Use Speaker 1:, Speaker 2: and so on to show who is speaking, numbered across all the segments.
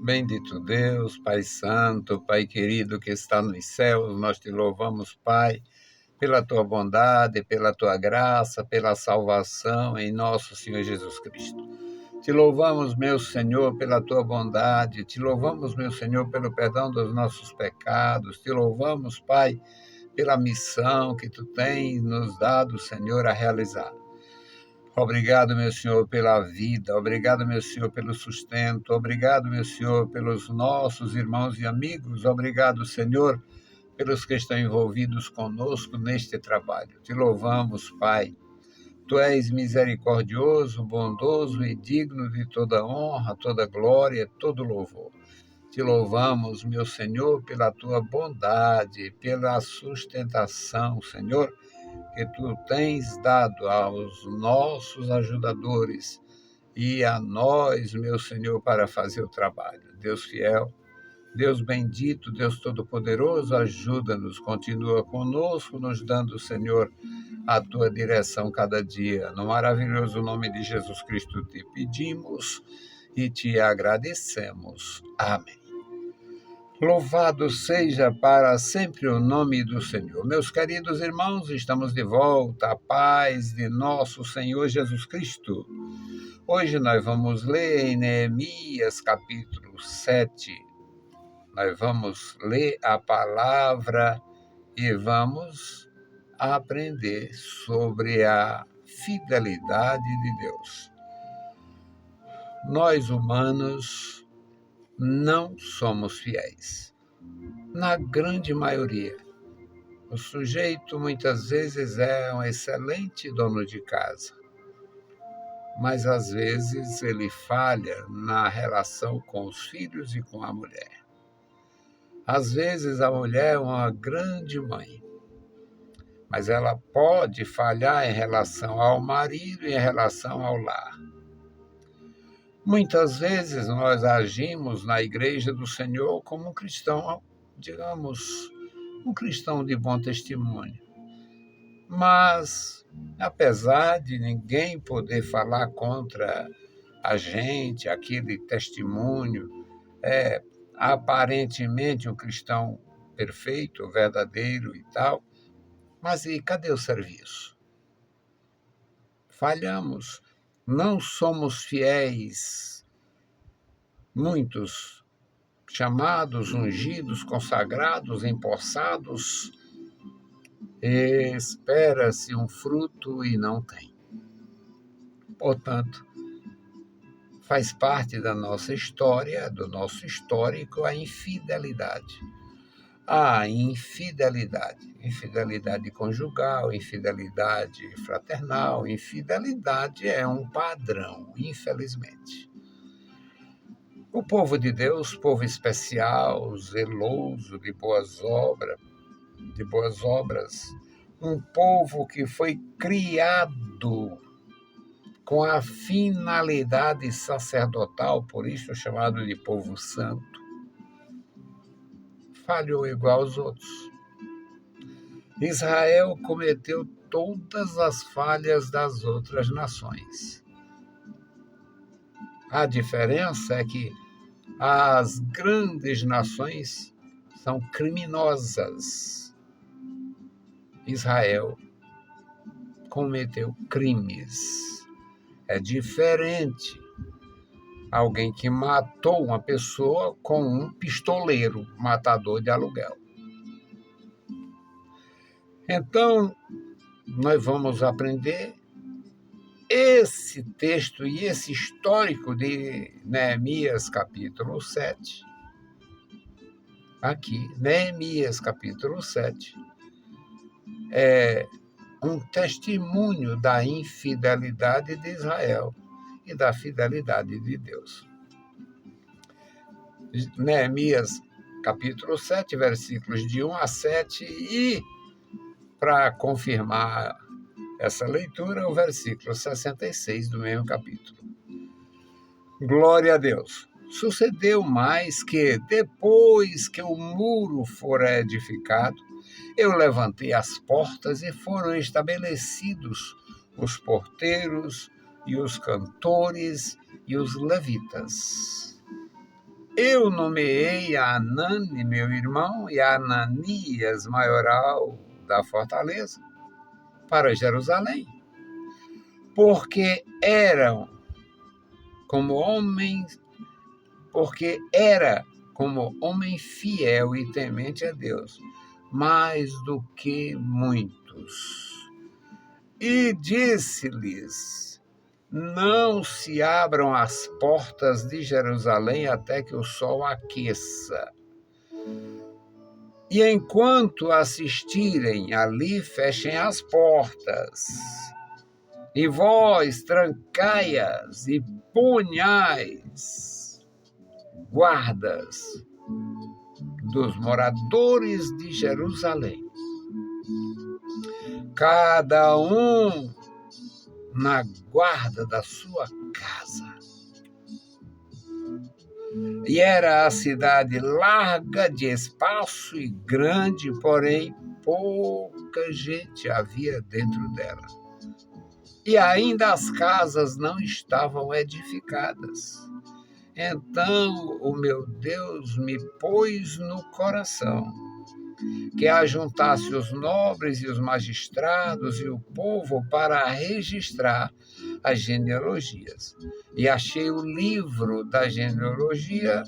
Speaker 1: Bendito Deus, Pai Santo, Pai querido que está nos céus, nós te louvamos, Pai, pela tua bondade, pela tua graça, pela salvação em nosso Senhor Jesus Cristo. Te louvamos, meu Senhor, pela tua bondade, te louvamos, meu Senhor, pelo perdão dos nossos pecados, te louvamos, Pai, pela missão que tu tens nos dado, Senhor, a realizar. Obrigado, meu Senhor, pela vida. Obrigado, meu Senhor, pelo sustento. Obrigado, meu Senhor, pelos nossos irmãos e amigos. Obrigado, Senhor, pelos que estão envolvidos conosco neste trabalho. Te louvamos, Pai. Tu és misericordioso, bondoso e digno de toda honra, toda glória, todo louvor. Te louvamos, meu Senhor, pela tua bondade, pela sustentação, Senhor, que tu tens dado aos nossos ajudadores e a nós, meu Senhor, para fazer o trabalho. Deus fiel, Deus bendito, Deus todo-poderoso, ajuda-nos, continua conosco, nos dando, Senhor, a tua direção cada dia. No maravilhoso nome de Jesus Cristo te pedimos e te agradecemos. Amém. Louvado seja para sempre o nome do Senhor. Meus queridos irmãos, estamos de volta à paz de nosso Senhor Jesus Cristo. Hoje nós vamos ler em Neemias capítulo 7. Nós vamos ler a palavra e vamos aprender sobre a fidelidade de Deus. Nós humanos não somos fiéis. Na grande maioria, o sujeito muitas vezes é um excelente dono de casa, mas às vezes ele falha na relação com os filhos e com a mulher. Às vezes a mulher é uma grande mãe, mas ela pode falhar em relação ao marido e em relação ao lar. Muitas vezes nós agimos na igreja do Senhor como um cristão, digamos, um cristão de bom testemunho. Mas, apesar de ninguém poder falar contra a gente, aquele testemunho, aparentemente um cristão perfeito, verdadeiro e tal, mas e cadê o serviço? Falhamos. Não somos fiéis. Muitos chamados, ungidos, consagrados, empossados, espera-se um fruto e não tem. Portanto, faz parte da nossa história, do nosso histórico, a infidelidade. A infidelidade conjugal, infidelidade fraternal, infidelidade é um padrão, infelizmente. O povo de Deus, povo especial, zeloso de boas obras, um povo que foi criado com a finalidade sacerdotal, por isso chamado de povo santo, falhou igual aos outros. Israel cometeu todas as falhas das outras nações. A diferença é que as grandes nações são criminosas. Israel cometeu crimes. É diferente alguém que matou uma pessoa com um pistoleiro, matador de aluguel. Então, nós vamos aprender esse texto e esse histórico de Neemias capítulo 7. Aqui, Neemias capítulo 7 é um testemunho da infidelidade de Israel e da fidelidade de Deus. Neemias capítulo 7, versículos de 1 a 7, e para confirmar essa leitura, o versículo 66 do mesmo capítulo. Glória a Deus. Sucedeu mais que, depois que o muro fora edificado, eu levantei as portas e foram estabelecidos os porteiros e os cantores e os levitas. eu nomeei a Anani, meu irmão, e a Ananias, maioral da fortaleza, para Jerusalém, porque como homens, porque era como homem fiel e temente a Deus, mais do que muitos. E disse-lhes: não se abram as portas de Jerusalém até que o sol aqueça. E enquanto assistirem ali, fechem as portas. E vós trancai-as e ponhais guardas dos moradores de Jerusalém, cada um na guarda da sua casa. E era a cidade larga de espaço e grande, porém pouca gente havia dentro dela. E ainda as casas não estavam edificadas. Então o meu Deus me pôs no coração que ajuntasse os nobres e os magistrados e o povo para registrar as genealogias. E achei o livro da genealogia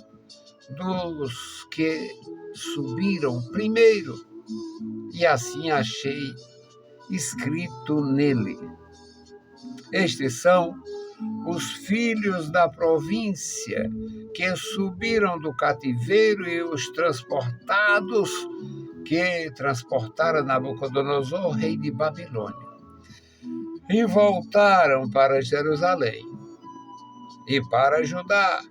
Speaker 1: dos que subiram primeiro, e assim achei escrito nele: estes são os filhos da província que subiram do cativeiro e os transportados que transportaram Nabucodonosor, rei de Babilônia, e voltaram para Jerusalém e para Judá,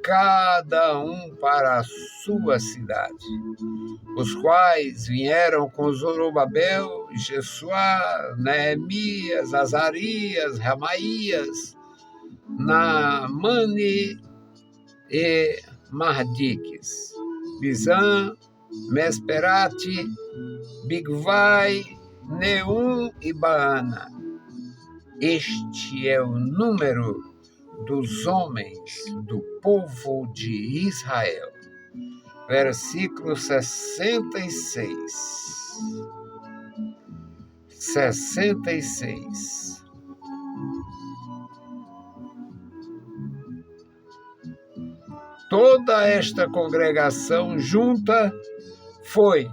Speaker 1: cada um para a sua cidade, os quais vieram com Zorobabel, Jesuá, Neemias, Azarias, Ramaías, Naamani e Mardiques, Bizã, Mesperate, Bigvai, Neum e Baana. Este é o número dos homens do povo de Israel. Versículo 66. 66. Toda esta congregação junta foi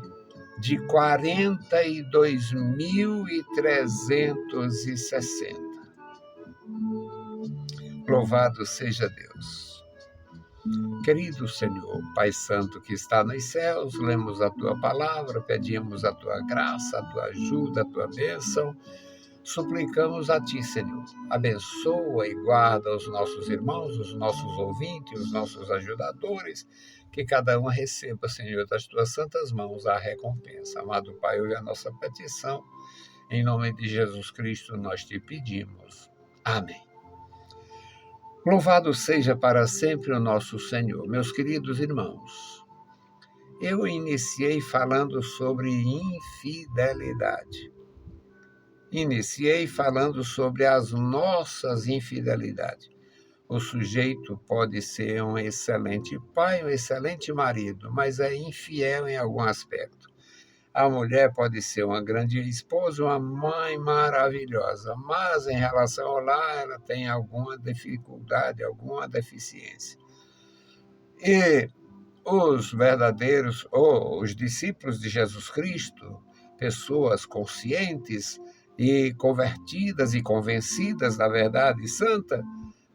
Speaker 1: de 42.360. Louvado seja Deus. Querido Senhor, Pai Santo que está nos céus, lemos a Tua palavra, pedimos a Tua graça, a Tua ajuda, a Tua bênção. Suplicamos a Ti, Senhor. Abençoa e guarda os nossos irmãos, os nossos ouvintes, os nossos ajudadores, que cada um receba, Senhor, das Tuas santas mãos a recompensa. Amado Pai, ouve a nossa petição. Em nome de Jesus Cristo nós Te pedimos. Amém. Louvado seja para sempre o nosso Senhor. Meus queridos irmãos, eu iniciei falando sobre infidelidade. Iniciei falando sobre as nossas infidelidades. O sujeito pode ser um excelente pai, um excelente marido, mas é infiel em algum aspecto. A mulher pode ser uma grande esposa, uma mãe maravilhosa, mas em relação ao lar ela tem alguma dificuldade, alguma deficiência. E os verdadeiros, ou os discípulos de Jesus Cristo, pessoas conscientes e convertidas e convencidas da verdade santa,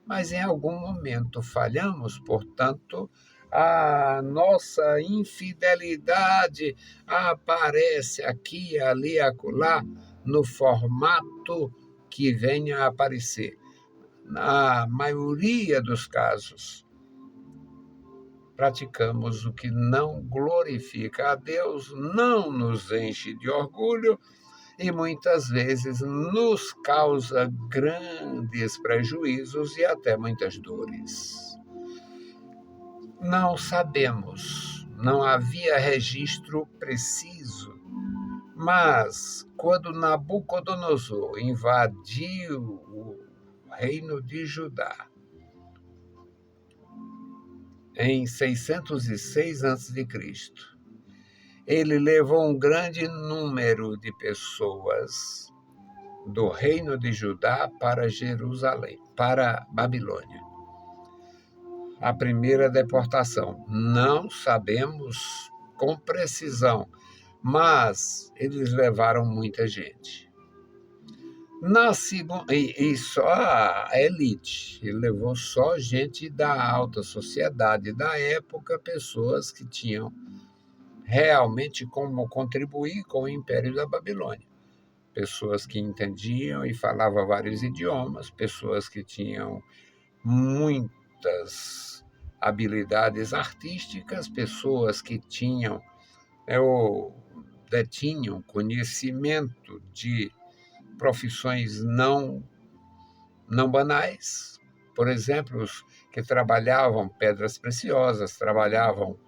Speaker 1: mas em algum momento falhamos, portanto, a nossa infidelidade aparece aqui, ali, acolá, no formato que venha a aparecer. Na maioria dos casos, praticamos o que não glorifica a Deus, não nos enche de orgulho e muitas vezes nos causa grandes prejuízos e até muitas dores. Não sabemos, não havia registro preciso, mas quando Nabucodonosor invadiu o reino de Judá, em 606 a.C. Ele levou um grande número de pessoas do reino de Judá para Jerusalém, para Babilônia. A primeira deportação. Não sabemos com precisão, mas eles levaram muita gente. Na segunda, e só a elite, ele levou só gente da alta sociedade da época, pessoas que tinham realmente como contribuir com o Império da Babilônia. Pessoas que entendiam e falavam vários idiomas, pessoas que tinham muitas habilidades artísticas, pessoas que tinham ou detinham conhecimento de profissões não banais, por exemplo, os que trabalhavam pedras preciosas, trabalhavam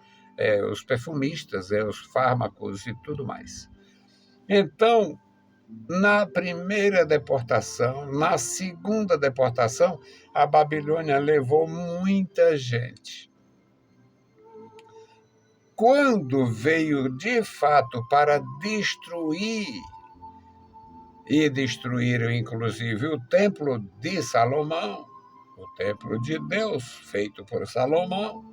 Speaker 1: os perfumistas, os fármacos e tudo mais. Então, na primeira deportação, na segunda deportação, a Babilônia levou muita gente. Quando veio de fato para destruir, e destruíram inclusive o templo de Salomão, o templo de Deus feito por Salomão,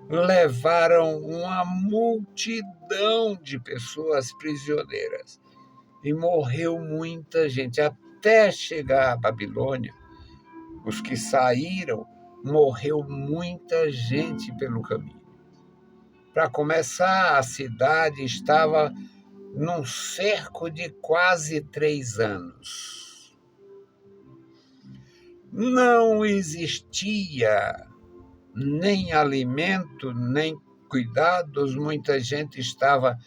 Speaker 1: levaram uma multidão de pessoas prisioneiras e morreu muita gente. Até chegar à Babilônia, os que saíram, morreu muita gente pelo caminho. Para começar, a cidade estava num cerco de quase 3 anos. Não existia nem alimento, nem cuidados, muita gente estava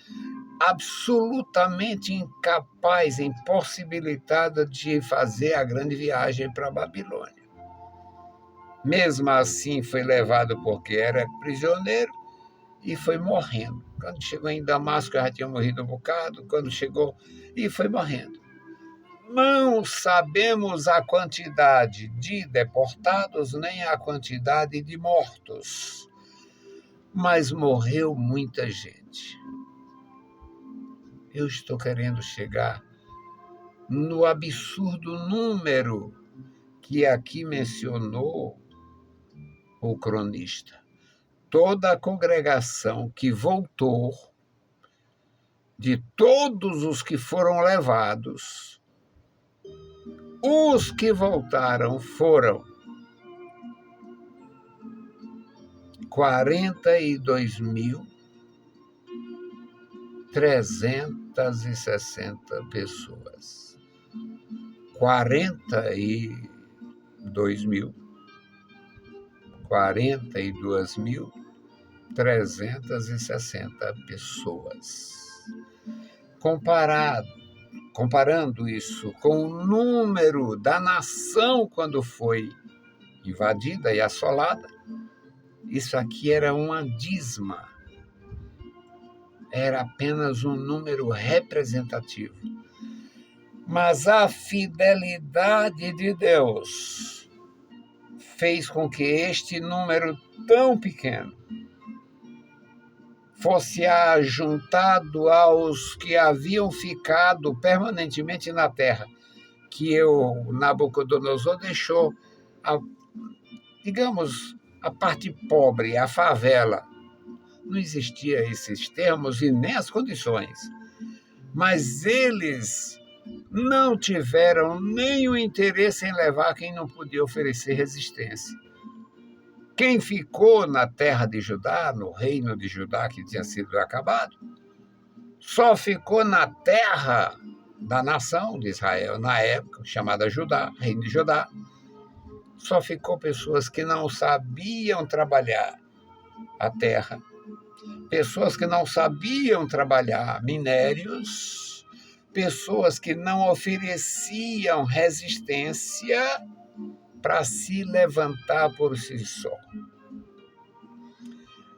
Speaker 1: absolutamente incapaz, impossibilitada de fazer a grande viagem para a Babilônia. Mesmo assim, foi levado porque era prisioneiro e foi morrendo. Quando chegou em Damasco, já tinha morrido um bocado, quando chegou, e foi morrendo. Não sabemos a quantidade de deportados, nem a quantidade de mortos, mas morreu muita gente. Eu estou querendo chegar no absurdo número que aqui mencionou o cronista. Toda a congregação que voltou, de todos os que foram levados, os que voltaram foram 42.360 pessoas. 42.360 pessoas. Comparando isso com o número da nação quando foi invadida e assolada, isso aqui era uma dízima. Era apenas um número representativo. Mas a fidelidade de Deus fez com que este número tão pequeno fosse ajuntado aos que haviam ficado permanentemente na terra, que o Nabucodonosor deixou, digamos, a parte pobre, a favela. Não existiam esses termos e nem as condições. Mas eles não tiveram nem o interesse em levar quem não podia oferecer resistência. Quem ficou na terra de Judá, no reino de Judá que tinha sido acabado, só ficou na terra da nação de Israel, na época, chamada Judá, reino de Judá. Só ficou pessoas que não sabiam trabalhar a terra, pessoas que não sabiam trabalhar minérios, pessoas que não ofereciam resistência para se levantar por si só.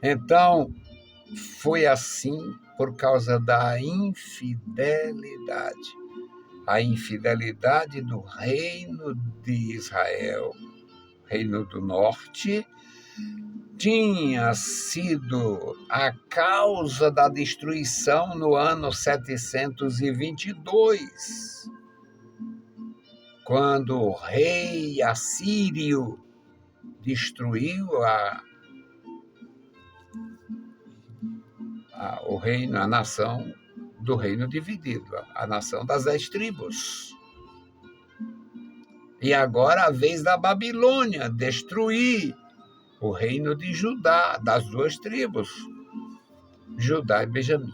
Speaker 1: Então, foi assim por causa da infidelidade. A infidelidade do reino de Israel Reino do Norte, tinha sido a causa da destruição no ano 722, quando o rei assírio destruiu o reino, a nação do reino dividido, a nação das 10 tribos. E agora a vez da Babilônia destruir o reino de Judá, das 2 tribos, Judá e Benjamim.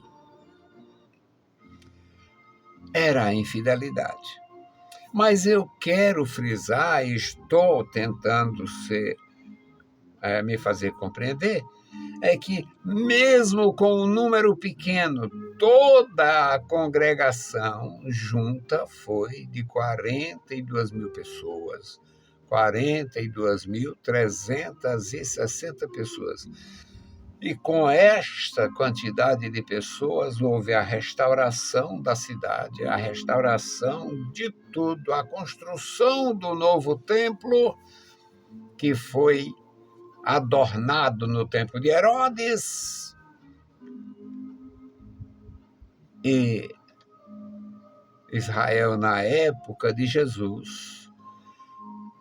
Speaker 1: Era a infidelidade. Mas eu quero frisar, e estou tentando me fazer compreender, é que mesmo com um número pequeno, toda a congregação junta foi de 42 mil pessoas, 42.360 pessoas. E com esta quantidade de pessoas houve a restauração da cidade, a restauração de tudo, a construção do novo templo, que foi adornado no tempo de Herodes, e Israel, na época de Jesus,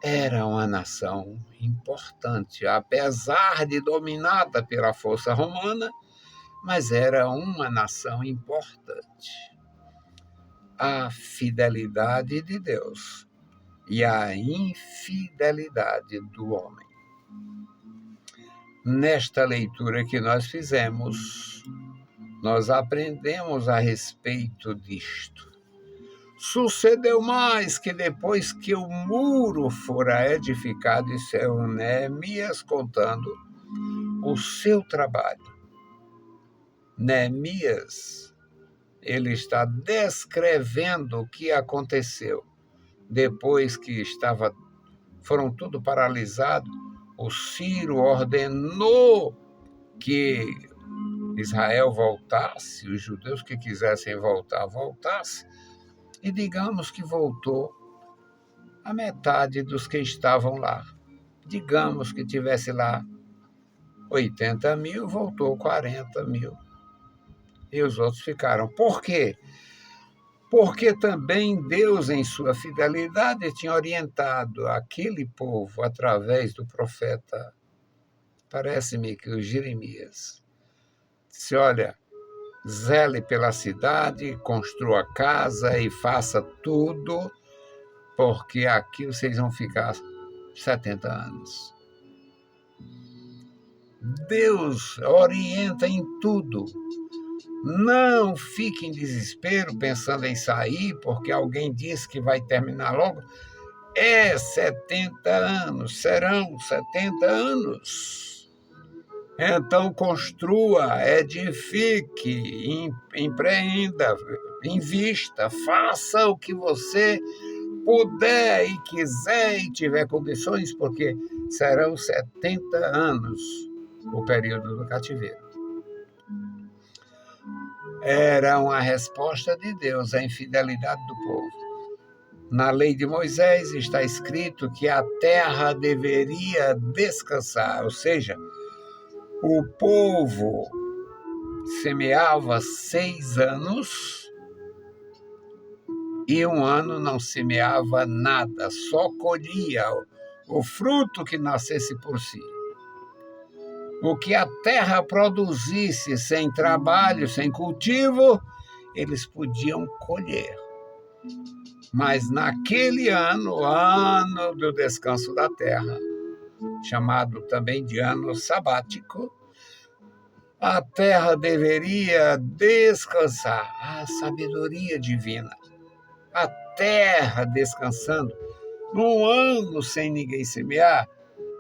Speaker 1: era uma nação importante, apesar de dominada pela força romana, mas era uma nação importante. A fidelidade de Deus e a infidelidade do homem. Nesta leitura que nós fizemos, nós aprendemos a respeito disto. Sucedeu mais que depois que o muro fora edificado, isso é o Neemias contando o seu trabalho. Neemias, ele está descrevendo o que aconteceu depois que foram tudo paralisados. O Ciro ordenou que Israel voltasse, os judeus que quisessem voltar, voltassem, e digamos que voltou a metade dos que estavam lá. Digamos que tivesse lá 80 mil, voltou 40 mil. E os outros ficaram. Por quê? Porque também Deus, em sua fidelidade, tinha orientado aquele povo através do profeta, parece-me que o Jeremias. Disse, olha, zele pela cidade, construa casa e faça tudo, porque aqui vocês vão ficar 70 anos. Deus orienta em tudo. Não fique em desespero pensando em sair, porque alguém disse que vai terminar logo. É 70 anos, serão 70 anos. Então construa, edifique, empreenda, invista, faça o que você puder e quiser e tiver condições, porque serão 70 anos o período do cativeiro. Era uma resposta de Deus à infidelidade do povo. Na lei de Moisés está escrito que a terra deveria descansar, ou seja, o povo semeava 6 anos e 1 ano não semeava nada, só colhia o fruto que nascesse por si. O que a terra produzisse sem trabalho, sem cultivo, eles podiam colher. Mas naquele ano, o ano do descanso da terra, chamado também de ano sabático, a terra deveria descansar, a sabedoria divina. A terra descansando, num ano sem ninguém semear,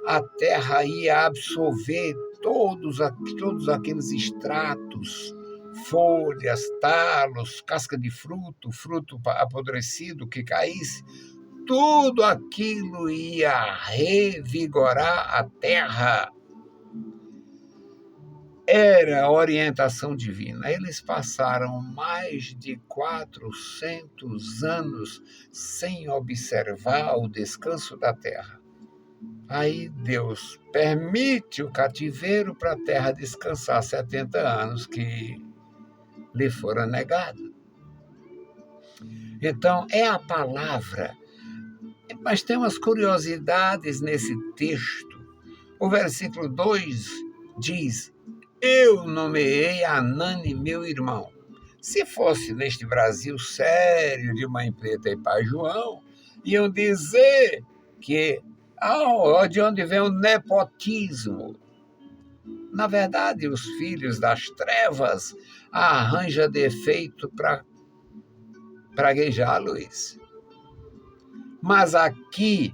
Speaker 1: a terra ia absorver todos aqueles extratos, folhas, talos, casca de fruto apodrecido que caísse, tudo aquilo ia revigorar a terra. Era a orientação divina. Eles passaram mais de 400 anos sem observar o descanso da terra. Aí Deus permite o cativeiro para a terra descansar 70 anos que lhe foram negados. Então, é a palavra. Mas tem umas curiosidades nesse texto. O versículo 2 diz: eu nomeei Anani meu irmão. Se fosse neste Brasil sério, de mãe preta e pai João, iam dizer que de onde vem o nepotismo. Na verdade, os filhos das trevas arranjam defeito para praguejar, Luiz. Mas aqui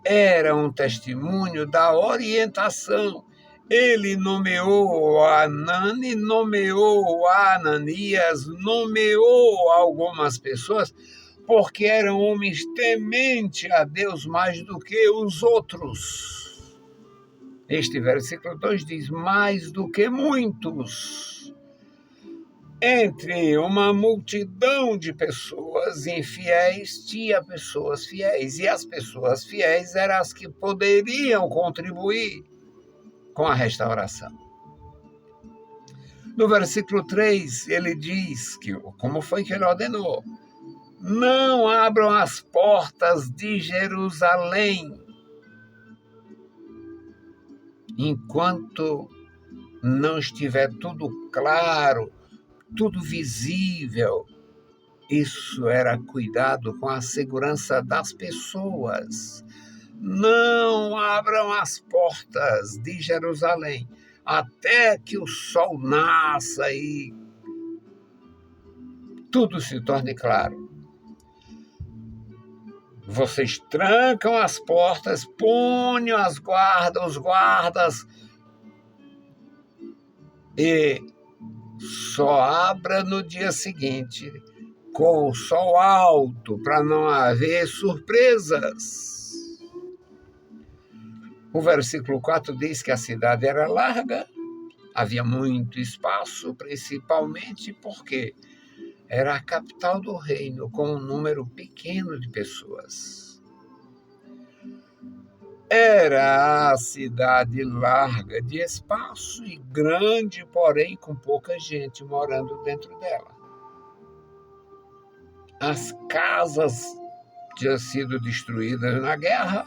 Speaker 1: era um testemunho da orientação. Ele nomeou Anani, nomeou Ananias, nomeou algumas pessoas, porque eram homens tementes a Deus mais do que os outros. Este versículo 2 diz: mais do que muitos. Entre uma multidão de pessoas infiéis, tinha pessoas fiéis. E as pessoas fiéis eram as que poderiam contribuir com a restauração. No versículo 3, ele diz que, como foi que ele ordenou? Não abram as portas de Jerusalém enquanto não estiver tudo claro, tudo visível. Isso era cuidado com a segurança das pessoas. Não abram as portas de Jerusalém até que o sol nasça e tudo se torne claro. Vocês trancam as portas, ponham os guardas, e só abra no dia seguinte, com o sol alto, para não haver surpresas. O versículo 4 diz que a cidade era larga, havia muito espaço, principalmente porque era a capital do reino, com um número pequeno de pessoas. Era a cidade larga de espaço e grande, porém com pouca gente morando dentro dela. As casas tinham sido destruídas na guerra.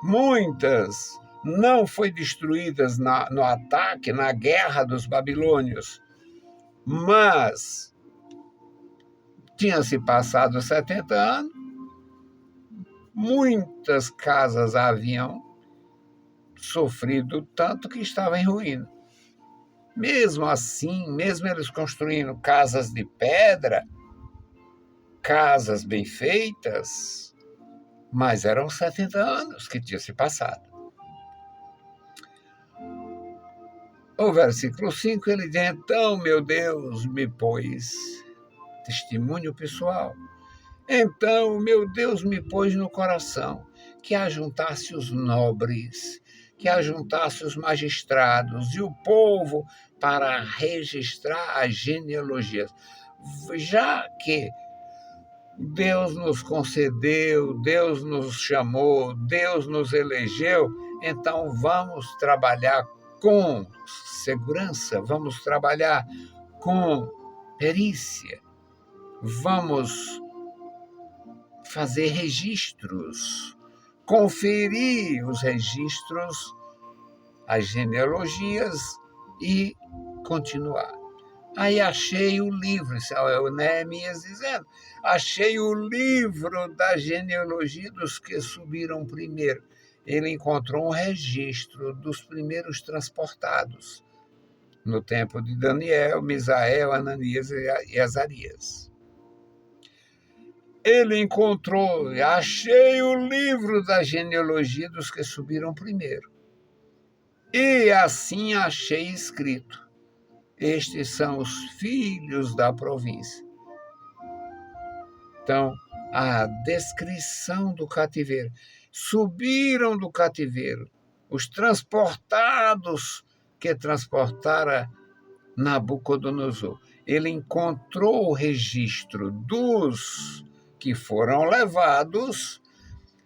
Speaker 1: Muitas não foram destruídas no ataque, na guerra dos babilônios, mas tinha se passado 70 anos, muitas casas haviam sofrido tanto que estavam em ruína. Mesmo assim, mesmo eles construindo casas de pedra, casas bem feitas, mas eram 70 anos que tinha se passado. O versículo 5, ele diz: então, meu Deus, me pôs, testemunho pessoal, então, meu Deus, me pôs no coração que ajuntasse os nobres, que ajuntasse os magistrados e o povo para registrar as genealogias. Já que Deus nos concedeu, Deus nos chamou, Deus nos elegeu, então vamos trabalhar com segurança, vamos trabalhar com perícia, vamos fazer registros, conferir os registros, as genealogias e continuar. Aí achei o livro, isso é o Neemias dizendo, achei o livro da genealogia dos que subiram primeiro. Ele encontrou um registro dos primeiros transportados, no tempo de Daniel, Misael, Ananias e Azarias. Ele encontrou, achei o livro da genealogia dos que subiram primeiro. E assim achei escrito: estes são os filhos da província. Então, a descrição do cativeiro. Subiram do cativeiro os transportados que transportara Nabucodonosor. Ele encontrou o registro dos que foram levados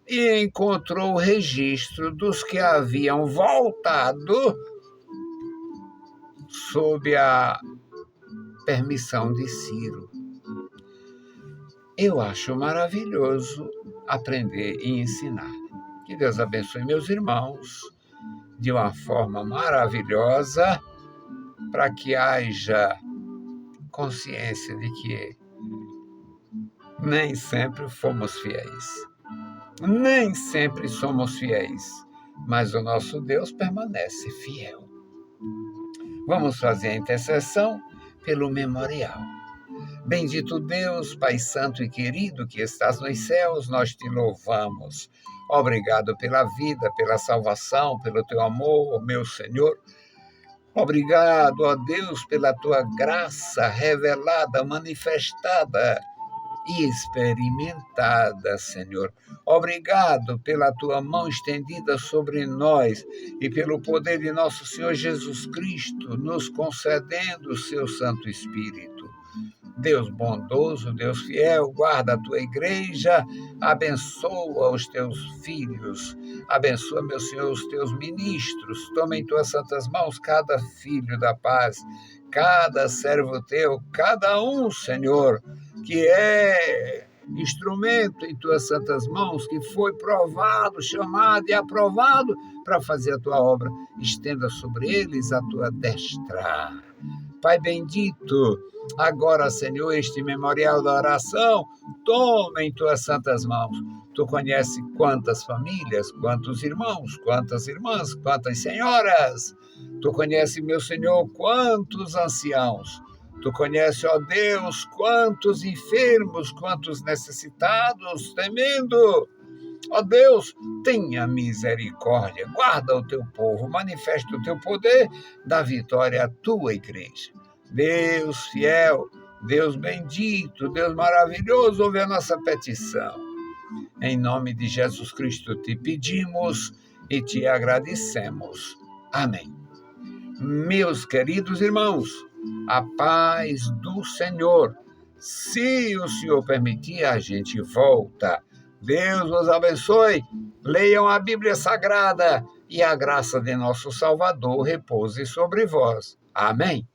Speaker 1: e encontrou o registro dos que haviam voltado sob a permissão de Ciro. Eu acho maravilhoso aprender e ensinar. Que Deus abençoe meus irmãos de uma forma maravilhosa, para que haja consciência de que nem sempre fomos fiéis. Nem sempre somos fiéis, mas o nosso Deus permanece fiel. Vamos fazer a intercessão pelo memorial. Bendito Deus, Pai Santo e querido que estás nos céus, nós te louvamos. Obrigado pela vida, pela salvação, pelo teu amor, meu Senhor. Obrigado, ó Deus, pela tua graça revelada, manifestada e experimentada, Senhor. Obrigado pela tua mão estendida sobre nós e pelo poder de nosso Senhor Jesus Cristo, nos concedendo o seu Santo Espírito. Deus bondoso, Deus fiel, guarda a tua igreja, abençoa os teus filhos, abençoa, meu Senhor, os teus ministros, toma em tuas santas mãos cada filho da paz, cada servo teu, cada um, Senhor, que é instrumento em tuas santas mãos, que foi provado, chamado e aprovado para fazer a tua obra. Estenda sobre eles a tua destra. Pai bendito, agora, Senhor, este memorial da oração, toma em tuas santas mãos. Tu conheces quantas famílias, quantos irmãos, quantas irmãs, quantas senhoras. Tu conheces, meu Senhor, quantos anciãos. Tu conheces, ó Deus, quantos enfermos, quantos necessitados, temendo. Ó Deus, tenha misericórdia, guarda o teu povo, manifesta o teu poder, dá vitória à tua igreja. Deus fiel, Deus bendito, Deus maravilhoso, ouve a nossa petição. Em nome de Jesus Cristo te pedimos e te agradecemos. Amém. Meus queridos irmãos, a paz do Senhor. Se o Senhor permitir, a gente volta. Deus nos abençoe. Leiam a Bíblia Sagrada e a graça de nosso Salvador repouse sobre vós. Amém.